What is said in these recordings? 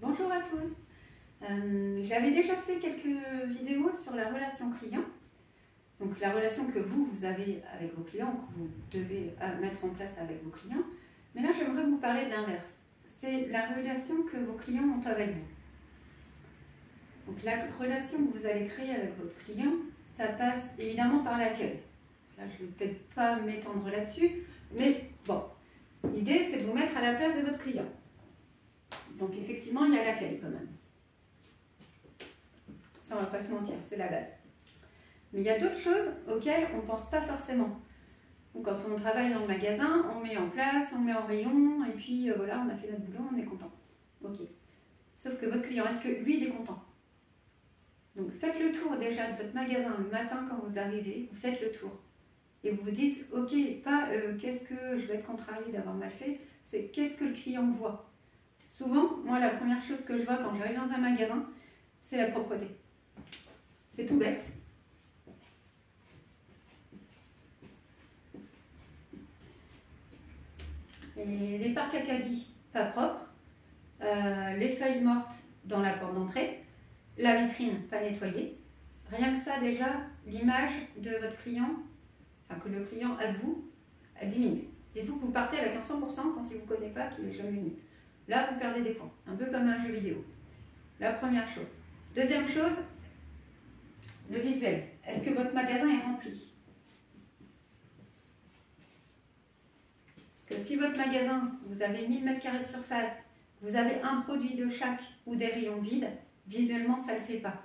Bonjour à tous. J'avais déjà fait quelques vidéos sur la relation client. Donc la relation que vous avez avec vos clients, que vous devez mettre en place avec vos clients. Mais là, j'aimerais vous parler de l'inverse. C'est la relation que vos clients ont avec vous. Donc la relation que vous allez créer avec votre client, ça passe évidemment par l'accueil. Là, je ne vais peut-être pas m'étendre là-dessus, mais bon, l'idée c'est de vous mettre à la place de votre client. Donc effectivement, il y a l'accueil quand même. Ça, on ne va pas se mentir, c'est la base. Mais il y a d'autres choses auxquelles on ne pense pas forcément. Donc, quand on travaille dans le magasin, on met en place, on met en rayon, et puis voilà, on a fait notre boulot, on est content. Ok. Sauf que votre client, est-ce que lui, il est content? Donc faites le tour déjà de votre magasin le matin quand vous arrivez, vous faites le tour. Et vous vous dites, ok, pas qu'est-ce que je vais être contrarié d'avoir mal fait, c'est qu'est-ce que le client voit. Souvent, moi, la première chose que je vois quand j'arrive dans un magasin, c'est la propreté. C'est tout bête. Et les parcs Acadie, pas propres. Les feuilles mortes dans la porte d'entrée. La vitrine, pas nettoyée. Rien que ça, déjà, l'image de votre client, enfin que le client a de vous, elle diminue. Dites-vous que vous partez avec un 100% quand il ne vous connaît pas, qu'il n'est jamais venu. Là, vous perdez des points. C'est un peu comme un jeu vidéo. La première chose. Deuxième chose, le visuel. Est-ce que votre magasin est rempli? Parce que si votre magasin, vous avez 1000 m² de surface, vous avez un produit de chaque ou des rayons vides, visuellement, ça ne le fait pas.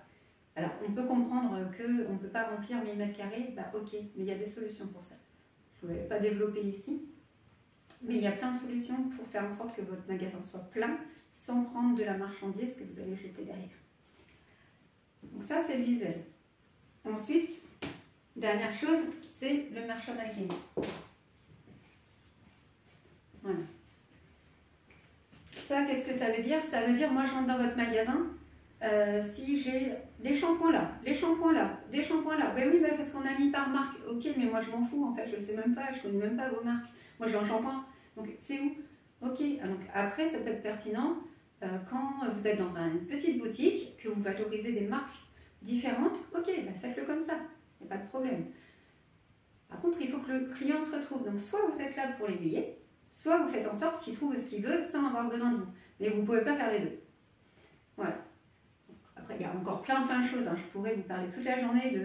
Alors, on peut comprendre qu'on ne peut pas remplir 1000 m², bah ok, mais il y a des solutions pour ça. Je ne vais pas développer ici, mais il y a plein de solutions pour faire en sorte que votre magasin soit plein sans prendre de la marchandise que vous allez jeter derrière. Donc ça, c'est le visuel. Ensuite, dernière chose, c'est le merchandising. Voilà. Ça, qu'est-ce que ça veut dire? Ça veut dire, moi, je rentre dans votre magasin, si j'ai des shampoings là, des shampoings là, des shampoings là. Ben oui, ben parce qu'on a mis par marque. Ok, mais moi, je m'en fous, en fait, je ne sais même pas, je ne connais même pas vos marques. Moi, je veux un shampoing. Donc, c'est où? Ok, donc après, ça peut être pertinent quand vous êtes dans une petite boutique, que vous valorisez des marques différentes. Ok, ben faites-le comme ça, il n'y a pas de problème. Par contre, il faut que le client se retrouve. Donc, soit vous êtes là pour l'aiguiller, soit vous faites en sorte qu'il trouve ce qu'il veut sans avoir besoin de vous. Mais vous ne pouvez pas faire les deux. Voilà. Après, il y a encore plein de choses. Je pourrais vous parler toute la journée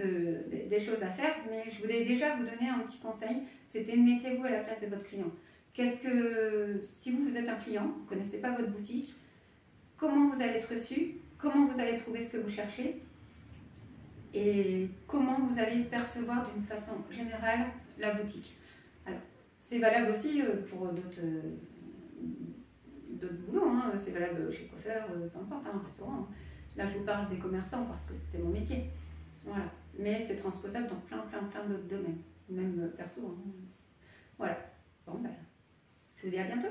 des choses à faire, mais je voulais déjà vous donner un petit conseil. C'était mettez-vous à la place de votre client. Si vous êtes un client, vous ne connaissez pas votre boutique, comment vous allez être reçu, comment vous allez trouver ce que vous cherchez et comment vous allez percevoir d'une façon générale la boutique. Alors, c'est valable aussi pour d'autres boulots, c'est valable chez coiffeur, peu importe, restaurant. Là, je vous parle des commerçants parce que c'était mon métier. Voilà. Mais c'est transposable dans plein d'autres domaines, même perso. Voilà. Bon, ben, je vous dis à bientôt.